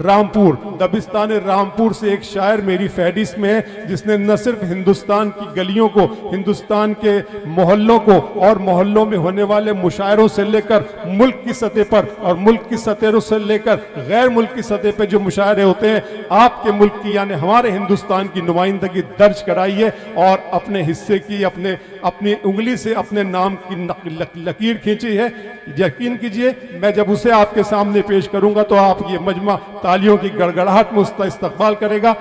रामपुर, दबिस्तान रामपुर से एक शायर मेरी फहरिस्त में है, जिसने न सिर्फ हिंदुस्तान की गलियों को, हिंदुस्तान के मोहल्लों को और मोहल्लों में होने वाले मुशायरों से लेकर मुल्क की सतह पर और मुल्क की सतह से लेकर गैर मुल्क की सतह पर जो मुशायरे होते हैं, आपके मुल्क की यानी हमारे हिंदुस्तान की नुमाइंदगी दर्ज कराइए और अपने हिस्से की अपनी उंगली से अपने नाम की लकीर खींची है। यकीन कीजिए, मैं जब उसे आपके सामने पेश करूंगा तो आप ये मजमा तालियों की गड़गड़ाहट में उसका इस्तकबाल करेगा।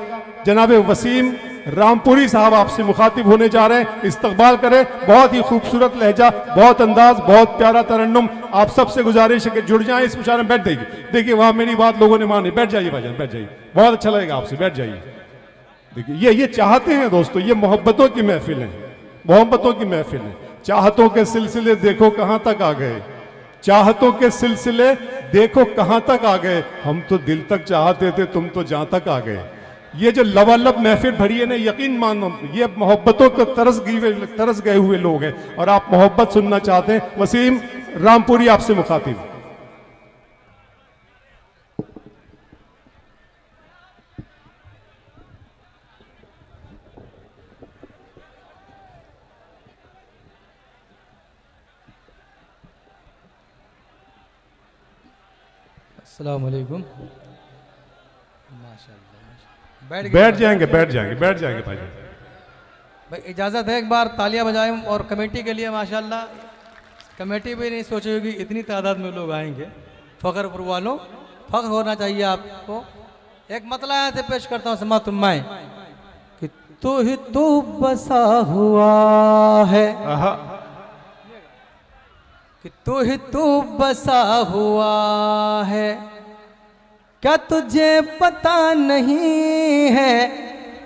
जनाब वसीम रामपुरी साहब आपसे मुखातिब होने जा रहे हैं, इस्तकबाल करें। बहुत ही खूबसूरत लहजा, बहुत अंदाज, बहुत प्यारा तरन्नुम। आप सबसे गुजारिश है कि जुड़ जाएं इस मुशायरे में। बैठ जाइए, देखिए वहां मेरी बात लोगों ने मानी। बैठ जाइए भाईजान, बैठ जाइए, बहुत अच्छा लगेगा आपसे, बैठ जाइए। देखिए ये चाहते हैं दोस्तों, ये मोहब्बतों की महफिल है, मोहब्बतों की महफिल है। चाहतों के सिलसिले देखो कहां तक आ गए, चाहतों के सिलसिले देखो कहां तक आ गए। हम तो दिल तक चाहते थे, तुम तो जहां तक आ गए। ये जो लबालब महफिल भरी है ना, यकीन मानो ये मोहब्बतों को तरस गए हुए लोग हैं और आप मोहब्बत सुनना चाहते हैं। वसीम रामपुरी आपसे मुखातिब। अस्सलाम वालेकुम। बैठ जाएंगे भाई इजाज़त है, एक बार तालियां बजाएं। और कमेटी के लिए माशाल्लाह, कमेटी भी नहीं सोची होगी इतनी तादाद में लोग आएंगे। फ़ख्र वालों, फ़ख्र होना चाहिए आपको। एक मतला यहाँ से पेश करता हूँ, समात फरमाएं कि तू ही तू बसा हुआ है, कि तू ही तू बसा हुआ है, क्या तुझे पता नहीं है,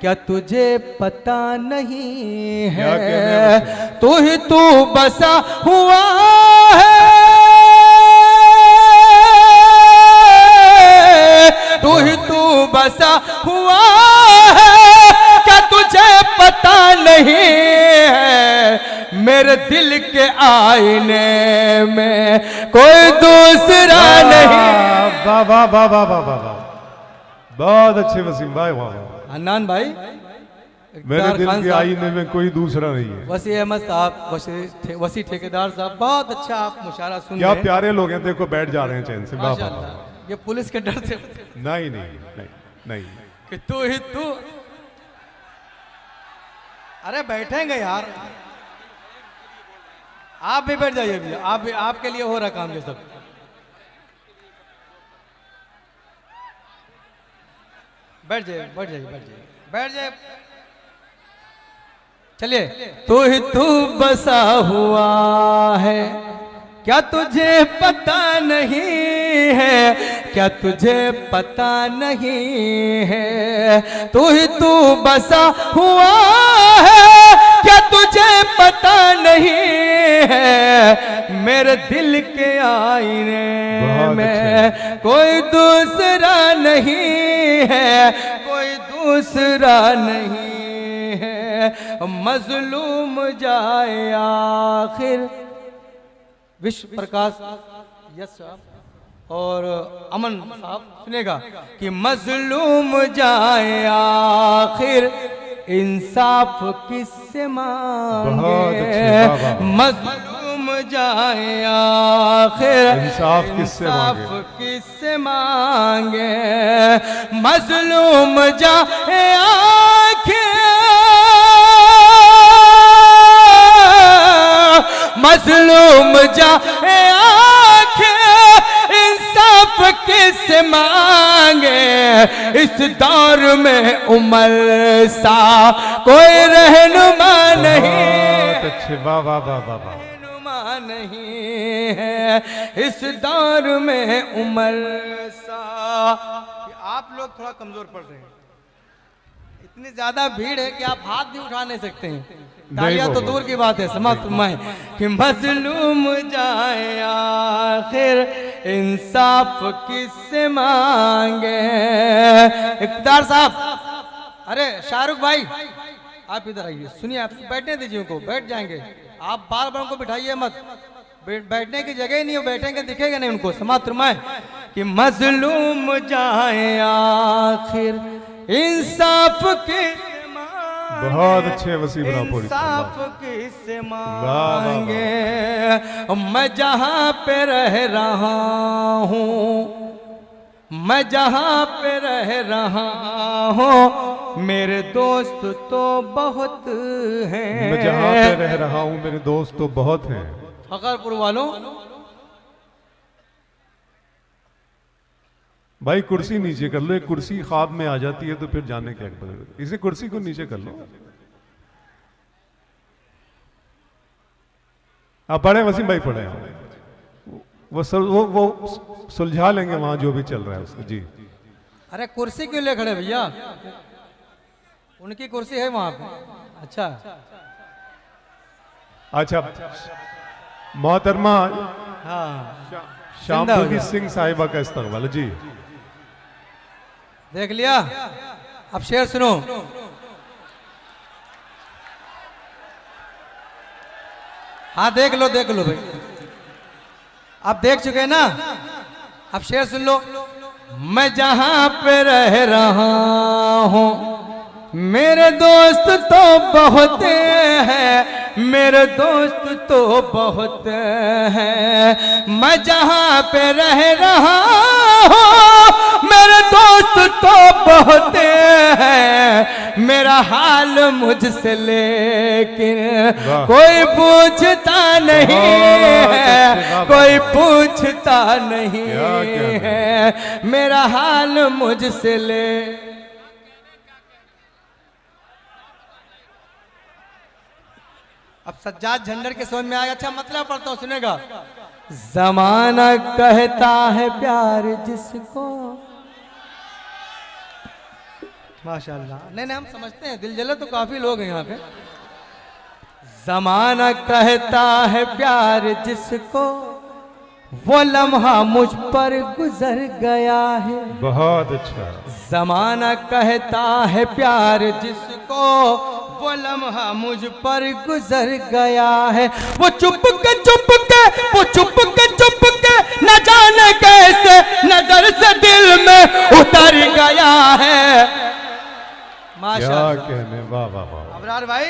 क्या तुझे पता नहीं है, तू ही तू बसा हुआ है, तू ही तू बसा हुआ है, क्या तुझे पता नहीं है, मेरे दिल के आईने में कोई दूसरा नहीं। वाह वाह वाह वाह वाह वाह, बहुत अच्छे वसीम भाई, वाह। अन्नान भाई, मेरे दिल के आईने में कोई दूसरा नहीं है। वसी अहमद साहब, वसी ठेकेदार साहब, बहुत अच्छा आप मुशायरा सुन रहे हैं। क्या प्यारे लोग हैं, देखो बैठ जा रहे हैं चैन से। माशाअल्लाह। ये पुलिस के डर से नहीं नहीं नहीं नहीं कि तू ही तू। अरे बैठेंगे यार, आप भी बैठ जाइए भैया, आप भी, आपके लिए हो रहा काम ये सब। बैठ जाइए, बैठ जाइए, बैठ जाइए, बैठ जाइए। चलिए। तू ही तू बसा हुआ है, क्या तुझे पता नहीं है, क्या तुझे पता नहीं है, तू ही तू बसा हुआ है, क्या तुझे पता नहीं है, मेरे दिल के आईने में कोई दूसरा नहीं है, कोई दूसरा नहीं है, मजलूम जाए आखिर। विश्व प्रकाश यस साहब और अमन साहब सुनेगा कि मजलूम जाए आखिर, इंसाफ किससे मांगे, मजलूम जाए आखिर, इंसाफ किससे मांगे, मजलूम जाए आखिर, मजलूम जाए आखिर, इंसाफ किससे मांगे, इस दौर में उमर सा कोई रहनुमा नहीं। बहुत अच्छे, वाह वाह वाह वाह वाह, रहनुमा नहीं है इस दौर में उमर सा। आप लोग थोड़ा कमजोर पड़ रहे हैं, इतनी ज्यादा भीड़ है कि आप हाथ भी उठा नहीं सकते हैं। तालियां तो दूर की बात है। समाप्त फरमाएं कि मजलूम जाए आखिर, इंसाफ किससे मांगे। इक़्तिदार साहब, अरे शाहरुख भाई आप इधर आइए, सुनिए, आप बैठने दीजिए उनको, बैठ जाएंगे आप, बार बार उनको बिठाइए मत, बैठने की जगह ही नहीं हो, बैठेंगे दिखेगा नहीं उनको। समाप्त फरमाए कि मजलूम जाए आखिर इंसाफ के बहुत अच्छे वसीम रामपुरी, इंसाफ किससे मांगे। मैं जहाँ पे रह रहा हूँ, मैं जहाँ पे रह रहा हूँ, मेरे दोस्त तो बहुत हैं। मैं जहाँ पे रह रहा हूँ मेरे दोस्त तो बहुत हैं। फकरपुर वालों, भाई कुर्सी नीचे कर लो, एक कुर्सी ख्वाब में आ जाती है तो फिर जाने क्या बनेगा। इसे कुर्सी को नीचे कर लो। आप पढ़े वसीम भाई, पढ़े वो सुलझा लेंगे वहां जो भी चल रहा है उसको। जी अरे कुर्सी क्यों ले खड़े भैया, उनकी कुर्सी है वहां पे। अच्छा अच्छा, मोहतरमा हाँ, शामबुगी सिंह साहिबा का इस्तकबाल। जी देख लिया। अब शेर सुनो। हाँ देख लो भाई, आप देख चुके हैं ना। अब शेर सुन लो। मैं जहां पे रह रहा हूं, मेरे दोस्त तो बहुत हैं, मेरे दोस्त तो बहुत हैं। मैं जहां पे रह रहा हूं, मेरे दोस्त तो बहुत हैं। मेरा हाल मुझसे लेकिन कोई पूछता नहीं है, कोई पूछता नहीं है। मेरा हाल मुझसे ले। अब सज्जाद झंडर के समझ में आएगा। अच्छा मतलब पढ़ता हूं, सुनेगा। जमाना कहता है प्यार जिसको, माशाल्लाह। नहीं हम समझते हैं, दिल जले तो काफी लोग हैं यहाँ पे। जमाना कहता है प्यार जिसको, वो लम्हा मुझ पर गुजर गया है। बहुत अच्छा। जमाना कहता है प्यार जिसको, वो लम्हा मुझ पर गुजर गया है। वो चुप के न जाने कैसे नजर से दिल में उतर गया है। माशाअल्लाह, क्या कहने, वाह वाह वाह। अबरार भाई,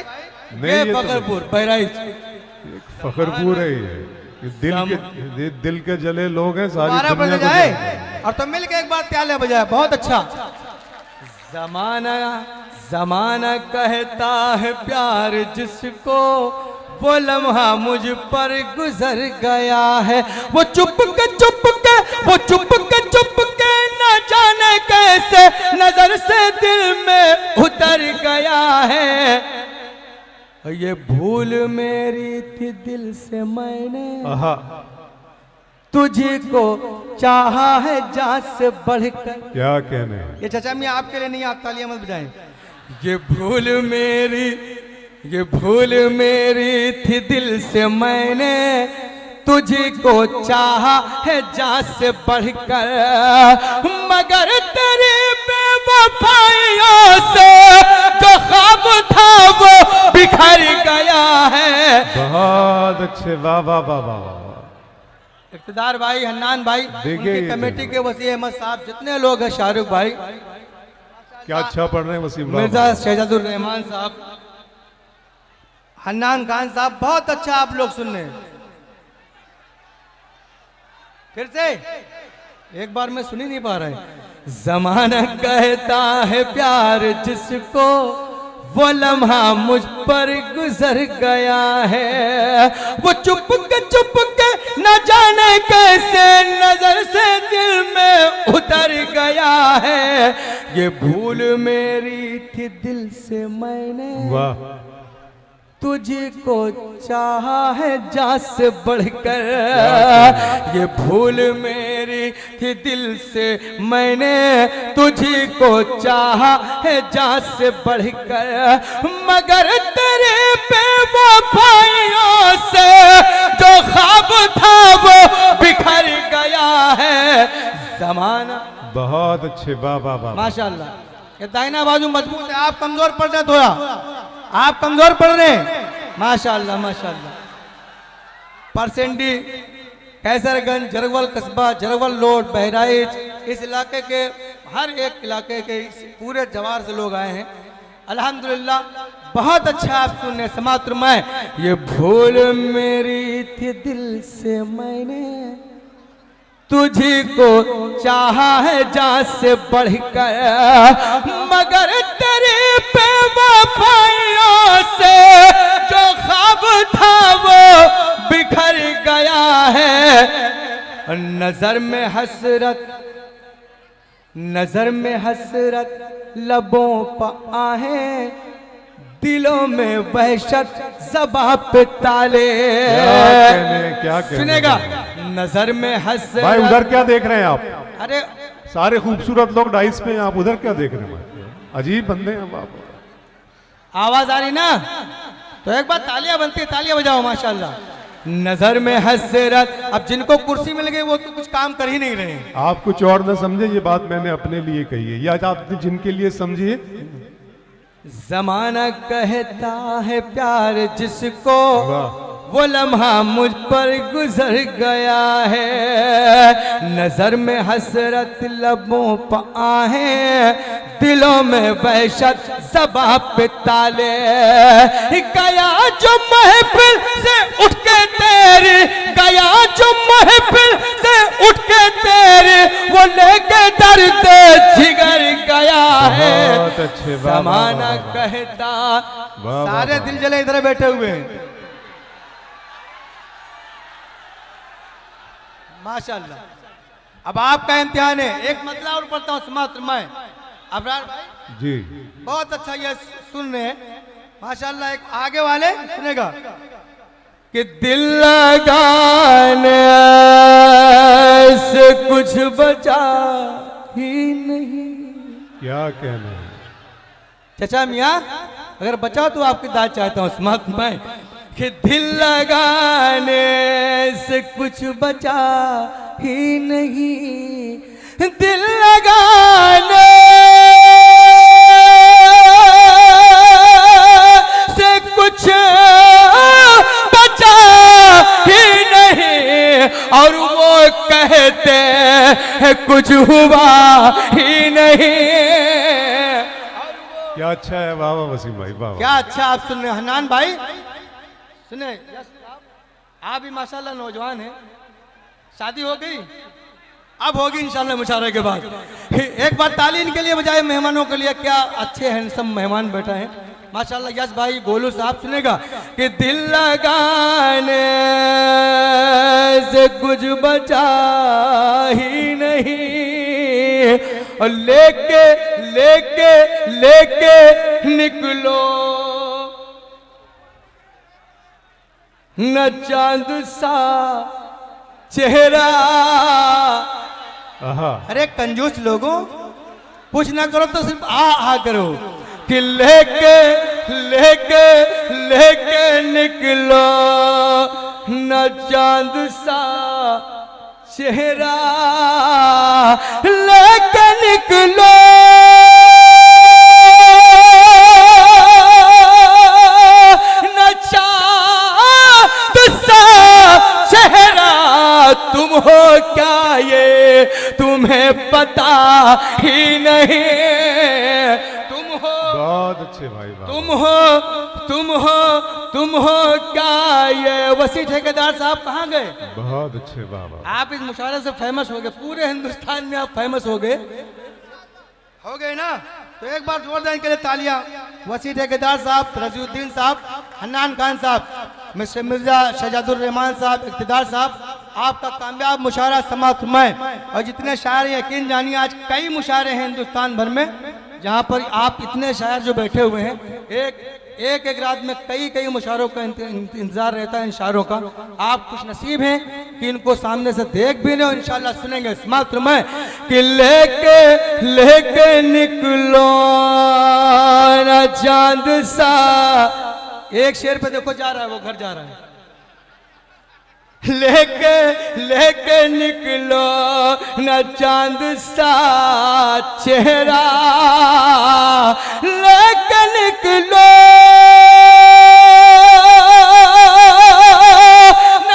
ये फकरपुर बहराइच, फखरपुर है ये। दिल के जले लोग हैं सारी दुनिया को जाए। और तो मिल के एक बार तालियां बजाए, बहुत अच्छा। जमाना कहता है प्यार जिसको, वो लम्हा मुझ पर गुजर गया है। वो चुप के न जाने कैसे नजर से दिल में उतर गया है। ये भूल मेरी थी दिल से, मैंने तुझे को चाहा है जान से बढ़कर। क्या कहने। ये चाचा मैं आपके लिए नहीं, आप तालियां मत बजाएं। ये भूल मेरी थी दिल से, मैंने तुझे को चाहा है जान से बढ़कर। मगर तेरी बेवफाइयों से जो ख्वाब था वो बिखर गया है। बहुत अच्छे, वाह वाह वाह वाह। इक़्तिदार भाई, हन्नान भाई, उनकी कमेटी के वसी अहमद साहब, जितने लोग हैं, शाहरुख भाई क्या अच्छा पढ़ रहे हैं, वसीम मिर्जा शहजादुर रहमान साहब, हन्नान खान साहब, बहुत अच्छा आप लोग सुन रहे हैं। फिर से एक बार मैं सुन ही नहीं पा रहा है। जमाना कहता है प्यार जिसको, वो लम्हा मुझ पर गुजर गया है। वो चुप के न जाने कैसे नजर से दिल में उतर गया है। ये भूल मेरी थी दिल से, मैंने वाह तुझे को चाहा है जान से बढ़कर। ये भूल मेरी थी दिल से, मैंने तुझे को चाहा है जान से बढ़कर। मगर तेरे बेवफाइयों से जो ख्वाब था वो बिखर गया है। जमाना, बहुत अच्छे, वाह वाह वाह। माशाल्लाह। ये दाहिना बाजू मजबूत है, आप कमजोर पड़ रहे, थोड़ा आप कमजोर पड़ रहे हैं। माशाल्लाह माशाल्लाह। परसेंडी, कैसरगंज, जरवल कस्बा, जरवल रोड, बहराइच, इस इलाके के हर एक इलाके के पूरे जवार से लोग आए हैं। अल्हम्दुलिल्लाह बहुत अच्छा आप सुनने समात्र में। ये भूल मेरी थी दिल से मैंने तुझी को चाहा है जान से बढ़कर, मगर तेरी बेवफाइयों से जो ख्वाब था वो बिखर गया है। नजर में हसरत, नजर में हसरत लबों पर आहें, दिलों में वहशत ज़बां पे ताले। क्या कहने सुनेगा, नजर में हसरत। भाई उधर क्या देख रहे हैं आप? अरे सारे खूबसूरत लोग डाइस पे हैं, आप उधर क्या देख रहे हैं? अजीब बंदे हैं बाप। आवाज आ रही ना? तो एक बार तालियां बनती है, तालियां बजाओ माशाल्लाह। नजर में हसरत, अब जिनको कुर्सी मिल गई वो तो कुछ काम कर ही नहीं रहे। आप कुछ और ना समझे, ये बात मैंने अपने लिए कही है, या आप जिनके लिए समझिए। जमाना कहता है प्यार जिसको, वाह। वो लम्हा मुझ पर गुजर गया है। नजर में हसरत लबों पर आहें, दिलों में वहशत ज़बां पे ताले। गया जो महफिल से उठ के तेरी, गया जो महफिल से उठ के तेरी, वो लेके दर्द जिगर गया है। बहुत अच्छे, वाह, वाह, जमाना वाह, वाह। कहता, वाह, सारे वाह। दिल जले इधर बैठे हुए हैं माशाल्लाह। अब आपका इम्तिहान है, एक मतलब और पढ़ता हूँ समात्र में। अबरार भाई जी बहुत अच्छा ये सुन रहे हैं माशाल्लाह। एक आगे वाले सुनेगा कि दिल लगाने से कुछ बचा ही नहीं। क्या कहना है? चाचा मियाँ अगर बचा तो आपकी दाद चाहता हूँ समाप्त में कि दिल लगाने से कुछ बचा ही नहीं, दिल लगाने से कुछ बचा ही नहीं, और वो कहते हैं कुछ हुआ ही नहीं। क्या अच्छा है, वाह वाह वसीम भाई, वाह वाह। क्या अच्छा आप सुन रहे हैं हन्नान भाई, सुने आप भी माशाल्लाह नौजवान हैं, शादी हो गई अब होगी इंशाल्लाह मुशारे के बाद। एक बार ताली इनके लिए बजाए, मेहमानों के लिए। क्या अच्छे हैंडसम मेहमान बैठा है माशाल्लाह। यस भाई गोलू साहब सुनेगा कि दिल लगाने से कुछ बचा ही नहीं, और लेके लेके लेके निकलो न चांद सा चेहरा। आहा। अरे कंजूस लोगों, कुछ ना करो तो सिर्फ आ करो कि लेके लेके लेके निकलो न चांद सा चेहरा, लेके निकलो न चांद सा चेहरा। तुम हो क्या ये तुम्हें पता ही नहीं, तुम हो बहुत अच्छे भाई, वाह। तुम हो क्या ये। वसी ठेकेदार साहब कहाँ गए? बहुत अच्छे, वाह वाह। आप इस मुशायरे से फेमस हो गए, पूरे हिंदुस्तान में आप फेमस हो गए ना? तो एक बार जोरदार इनके लिए तालियां। वसी ठेकेदार साहब, रजीउद्दीन साहब, हन्नान खान साहब, मिस्टर मिर्जा शहजादुर रहमान साहब, इक़्तिदार साहब, आपका कामयाब मुशायरा समाप्त में। और जितने शायर यकीन जानिए आज कई मुशायरे हैं हिंदुस्तान भर में, जहाँ पर आप इतने शायर जो बैठे हुए हैं, एक रात में कई मुशायरों का इंतजार रहता है इन शायरों का। आप खुश नसीब हैं कि इनको सामने से देख भी नहीं, और इंशाल्लाह सुनेंगे समाप्त में कि लेके लेके निकलो न चांद सा। एक शेर पे देखो जा रहा है, वो घर जा रहा है। लेके लेके निकलो न चांद सा चेहरा, लेके निकलो न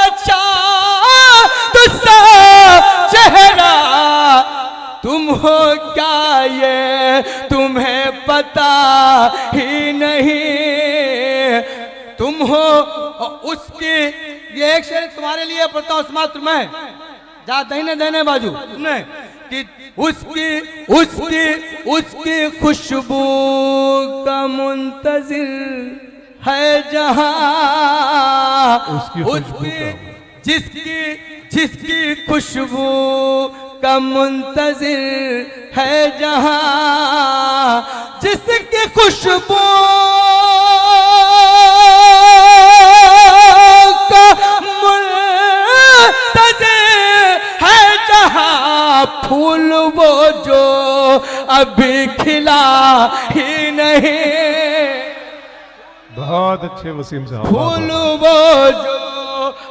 पता ही नहीं तुम हो उसकी। ये एक शेर तुम्हारे लिए पढ़ता हूं, समाप्त मैं जा दहीने देने बाजू सुने कि उसकी उसकी उसकी खुशबू का मुंतजिर है जहां, उसकी जिसकी जिसकी खुशबू का मुंतजिर है जहां, जिसकी खुशबू का मुंतजिर है जहां, फूल वो जो अभी खिला ही नहीं। बहुत अच्छे वसीम साहब। फूल वो जो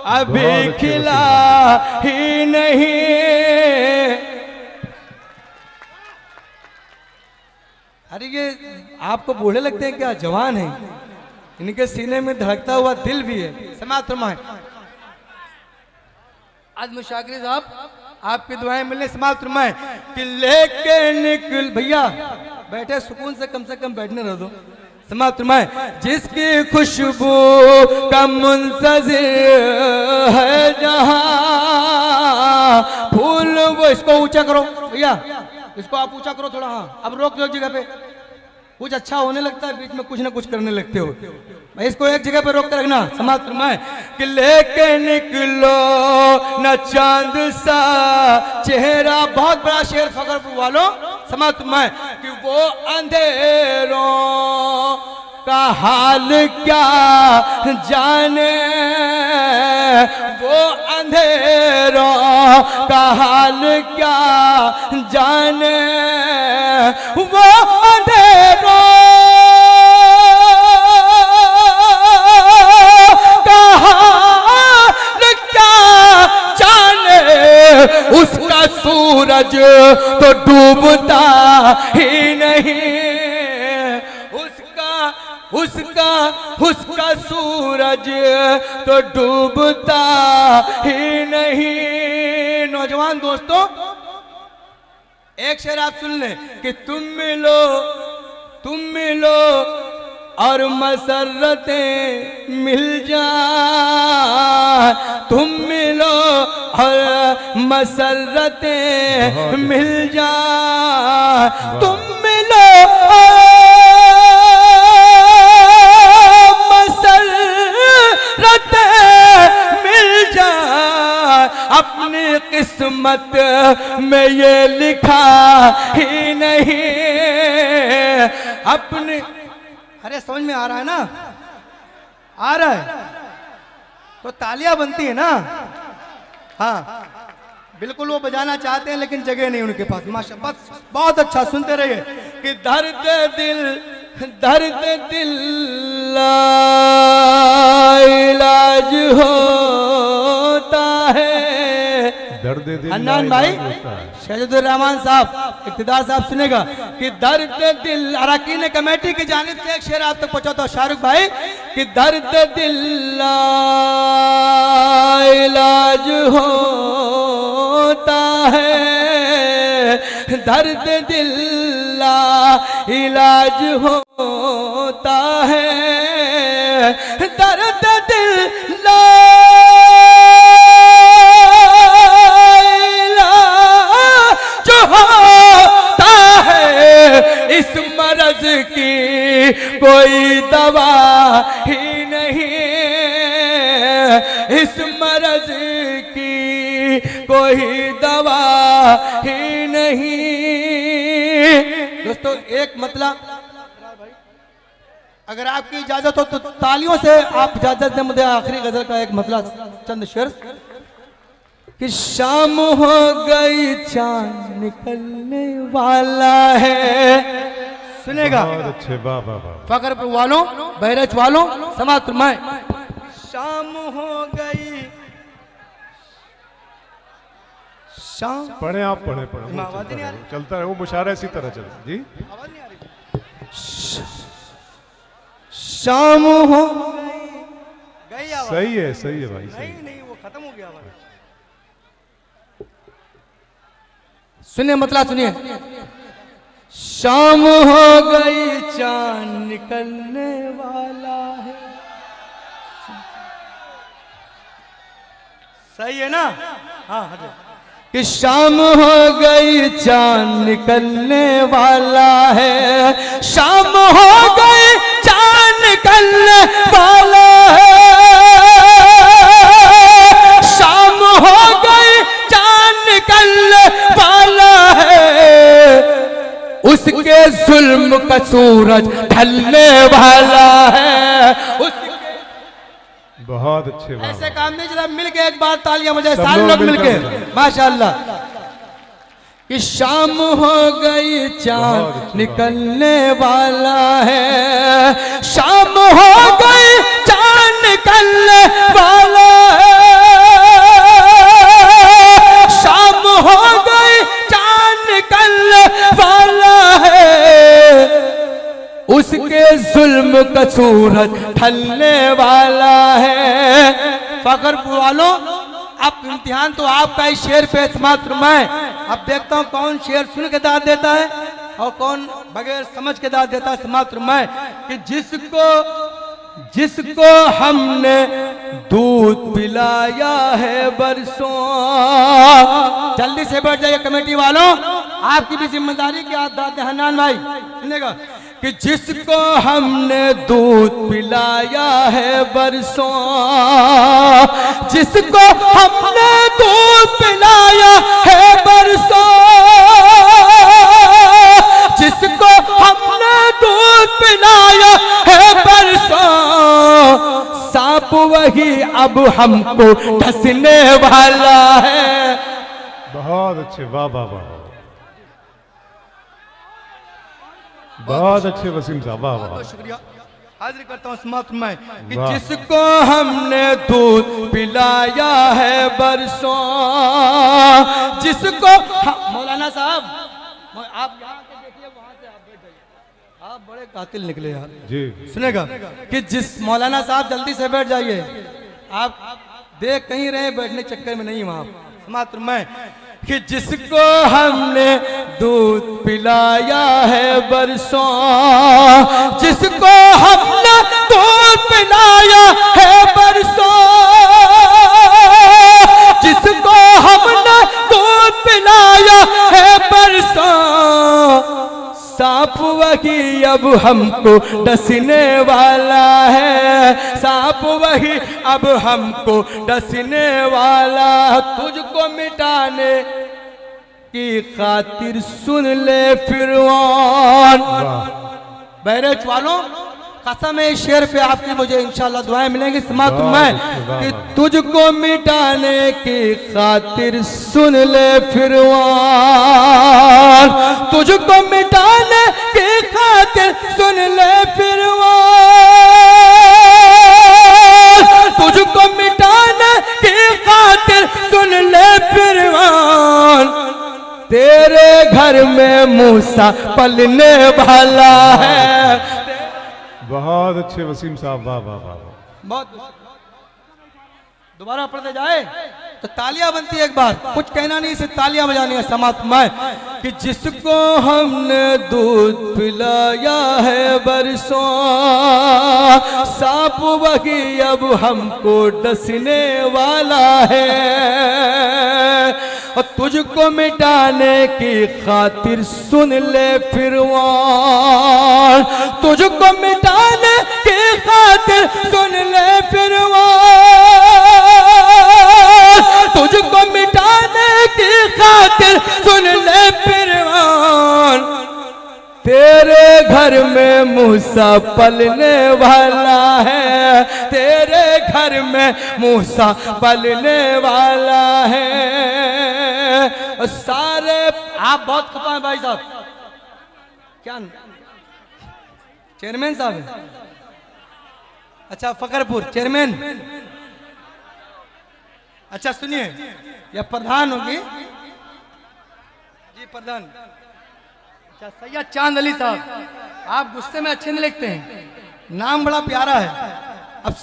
अभी खिला ही नहीं। अरे ये आपको बूढ़े लगते हैं क्या? जवान हैं, इनके सीने में धड़कता हुआ दिल भी है। समाप्त फरमाएं। आज मुशाकिर साहब आपकी दुआएं मिलने। समाप्त फरमाएं कि लेके निकल भैया बैठे सुकून से कम बैठने रह दो। समाप्त फरमाएं जिसकी खुशबू का मुंतजिर है जहां, फूल वो। इसको ऊंचा करो भैया, इसको आप ऊंचा करो थोड़ा। हाँ अब रोक दो जगह पे, कुछ अच्छा होने लगता है बीच में कुछ ना कुछ करने लगते हो भाई, इसको एक जगह पे रोक कर रखना। समाप्त फरमाएं कि लेके निकलो न चांद सा चेहरा। बहुत बड़ा शेर फखरपुर वालों। समाप्त फरमाएं कि वो अंधेरों का हाल क्या जाने, वो अंधेरों का हाल क्या जाने, वो अंधेरों का हाल क्या जाने, उसका सूरज तो डूबता ही नहीं, उसका सूरज तो डूबता ही नहीं। नौजवान दोस्तों एक शेर आप सुन लें कि तुम मिलो और मसरतें मिल जाए, तुम मिलो और मसरतें मिल जाए, तुम मिलो मिल जाए, अपनी किस्मत में ये लिखा ही नहीं अपने। अरे समझ में आ रहा है ना? आ रहा है तो तालियां बनती है ना। हाँ बिल्कुल वो बजाना चाहते हैं लेकिन जगह नहीं उनके पास। माशाअल्लाह बस बहुत अच्छा। सुनते रहिए कि दर्द दिल इलाज होता है। दर्द दिल अन्नान भाई शहजादुर रहमान साहब इक्तिदार साहब सुनेगा कि दर्द दिल अरकान कमेटी की जानिब से एक शेर आप तक पहुंचाता हूं शाहरुख भाई कि दर्द दिल इलाज होता है, दर्द दिल इलाज होता है, दर्द दिल जो होता है, इस मर्ज की कोई दवा ही नहीं, इस मर्ज की कोई दवा ही नहीं। दोस्तों एक मतलब अगर आपकी इजाजत हो तो तालियों से आप इजाजत दें मुझे आखिरी गजल का एक मतलब चंद शेर कि शाम हो गई चांद निकलने वाला है। सुनेगा बहुत अच्छे। वाह वाह वाह। फखरपुर वालों बहरच वालों समाप्त फरमाएं। शाम हो गई शाम। पढ़े आप पढ़े आवाज नहीं आ रही। चलता रहे वो मुशायरा इसी तरह चले जी। आवाज नहीं आ रही। शाम हो गई आवाज। सही है भाई। नहीं वो खत्म हो गया आवाज। सुनिए मतलब सुनिए। शाम हो गई चांद निकलने वाला है। सही है ना? हाँ हाँ। कि शाम हो गई चांद निकलने वाला है, शाम हो गई चांद निकलने वाला है, शाम हो गई चांद निकलने वाला है, उसके जुल्म का सूरज ढलने वाला है। बहुत अच्छे। ऐसे काम नहीं, जरा मिल के एक बार तालियां बजाए सारे लोग मिलके, माशाअल्लाह। कि शाम हो गई चांद निकलने वाला है, शाम हो गई चांद निकलने वाला है, शाम हो गई चांद निकलने वाला है, उसके जुल्म का सूरज ढलने वाला है। फखरपुर वालों, अब इम्तिहान तो आपका ही शेर पे समाप्त मैं अब देखता हूँ कौन शेर सुन के दाद देता है और कौन बगैर समझ के दाद देता है। समाप्त मैं कि जिसको हमने दूध पिलाया है बरसों, जल्दी से बैठ जाइए कमेटी वालों, आपकी भी जिम्मेदारी की आप दाद हनान भाई सुनेगा। कि जिसको हमने दूध पिलाया है बरसों, जिसको हमने दूध पिलाया है बरसों, जिसको हमने दूध पिलाया है बरसों, सांप वही अब हमको डसने वाला है। बहुत अच्छे, वाह वाह वाह, बहुत अच्छे वसीम साहब, वाह वाह। शुक्रिया, हाजिर करता हूँ समाप्त में कि जिसको हमने दूध पिलाया है बरसों, जिसको मौलाना साहब आप यहाँ से देखिए, वहां से आप बैठ जाइए, आप बड़े कातिल निकले यार जी। सुनेगा कि जिस मौलाना साहब जल्दी से बैठ जाइए, आप देख कहीं रहे, बैठने चक्कर में नहीं वहां समाप्त में कि जिसको हमने दूध पिलाया है बरसों, जिसको हमने दूध पिलाया है बरसों, जिसको हमने दूध पिलाया है बरसों, सांप वही अब हमको डसने वाला है, सांप वही अब हमको डसने वाला। तुझको मिटाने की खातिर सुन ले फिरौन। बहरेच वालों, कसम है शेर पे आपकी मुझे इंशाल्लाह दुआएं मिलेंगी समाप्त में कि तुझको मिटाने की खातिर सुन ले फिरौन, तुझको मिटाने की खातिर सुन ले फिरौन, तुझको मिटाने की खातिर सुन ले फिरौन, तेरे घर में मूसा पलने वाला है। बहुत अच्छे वसीम साहब, वाह वाह वाह। बहुत दोबारा पढ़ते जाए तो तालियां बनती है, एक बार कुछ कहना नहीं, सिर्फ तालियां बजानी है समाप्त में कि जिसको हमने दूध पिलाया है बरसों, सांप वही अब हमको डसने वाला है, और तुझको मिटाने की खातिर सुन ले फिरौन, तुझको मिटाने की खातिर सुन ले फिरौन, तुझको मिटाने की खातिर सुन ले फिरौन, तेरे घर में मूसा पलने वाला है, तेरे घर में मूसा पलने वाला है। सारे आप बहुत खपा हैं भाई साहब, क्या चेयरमैन साहब है? अच्छा फखरपुर चेयरमैन, अच्छा सुनिए, यह प्रधान होगी जी, प्रधान अच्छा सैयद चांद अली साहब, आप गुस्से में अच्छे नहीं लिखते हैं, नाम बड़ा प्यारा है। अब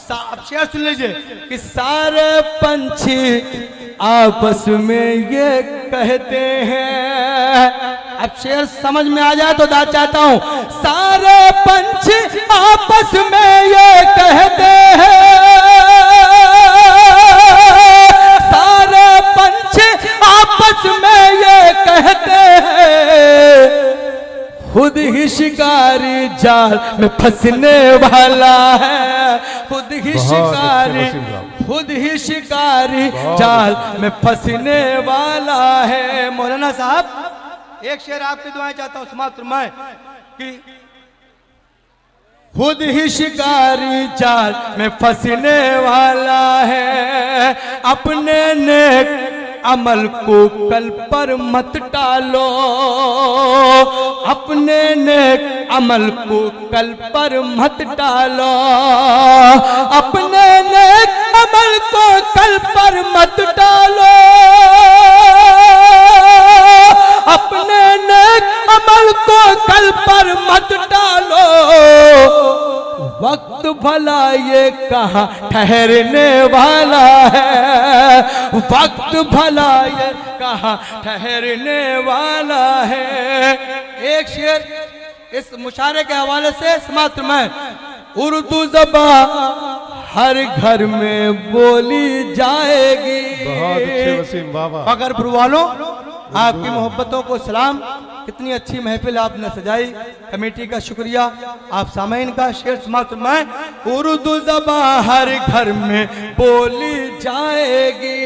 शेर सुन लीजिए कि सारे पंछी आपस में ये कहते हैं, अब शेर समझ में आ जाए तो दाद चाहता हूं। सारे पंछी आपस में ये कहते हैं, सारे पंछी आपस में ये कहते हैं, खुद ही शिकारी जाल में फंसने वाला है, खुद ही शिकारी, खुद ही शिकारी जाल में फंसने वाला है। मौलाना साहब एक शेर आपकी दुआएं चाहता हूं, समाप्त फरमाएं कि खुद ही शिकारी जाल में फंसने वाला है, अपने नेक अमल को कल पर मत टालो, अपने नेक अमल को कल पर मत टालो, अपने नेक अमल को कल पर मत टालो, अपने नेक अमल को कल पर मत टालो, वक्त भला ये कहाँ ठहरने वाला है, वक्त भला ये कहाँ ठहरने वाला है। एक शेर इस मुशारे के हवाले से समाप्त में, उर्दू ज़बान हर घर में बोली जाएगी। बहुत अच्छे वसीम बाबा। मगरपुर वालों, आपकी मोहब्बतों को सलाम। कितनी अच्छी महफिल आपने सजाई, कमेटी का शुक्रिया, आप सामीन का। शेर समाप्त में, उर्दू ज़बान हर घर में बोली जाएगी,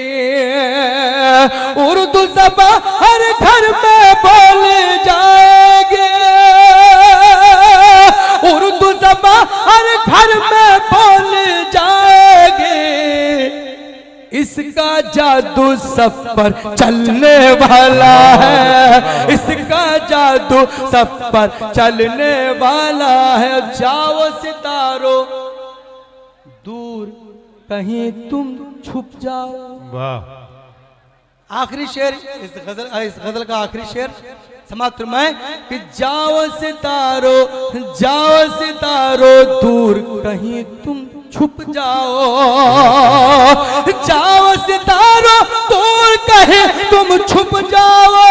उर्दू ज़बान हर घर में बोली जाएगी, उर्दू ज़बान हर घर में बोली जाएगी, इसका जादू सब पर चलने वाला है, इसका जादू सब पर चलने वाला है। जाओ सितारों दूर कहीं तुम छुप जाओ। वाह। आखिरी शेर इस गजल का आखिरी शेर समाप्त में कि जाओ सितारों, जाओ सितारों दूर कहीं तुम छुप जाओ, जाओ सितारों दूर कहीं तुम छुप जाओ,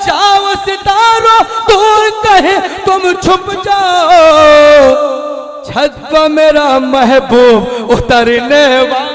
जाओ सितारों दूर कहीं तुम छुप जाओ, छत पर मेरा महबूब उतरने वाला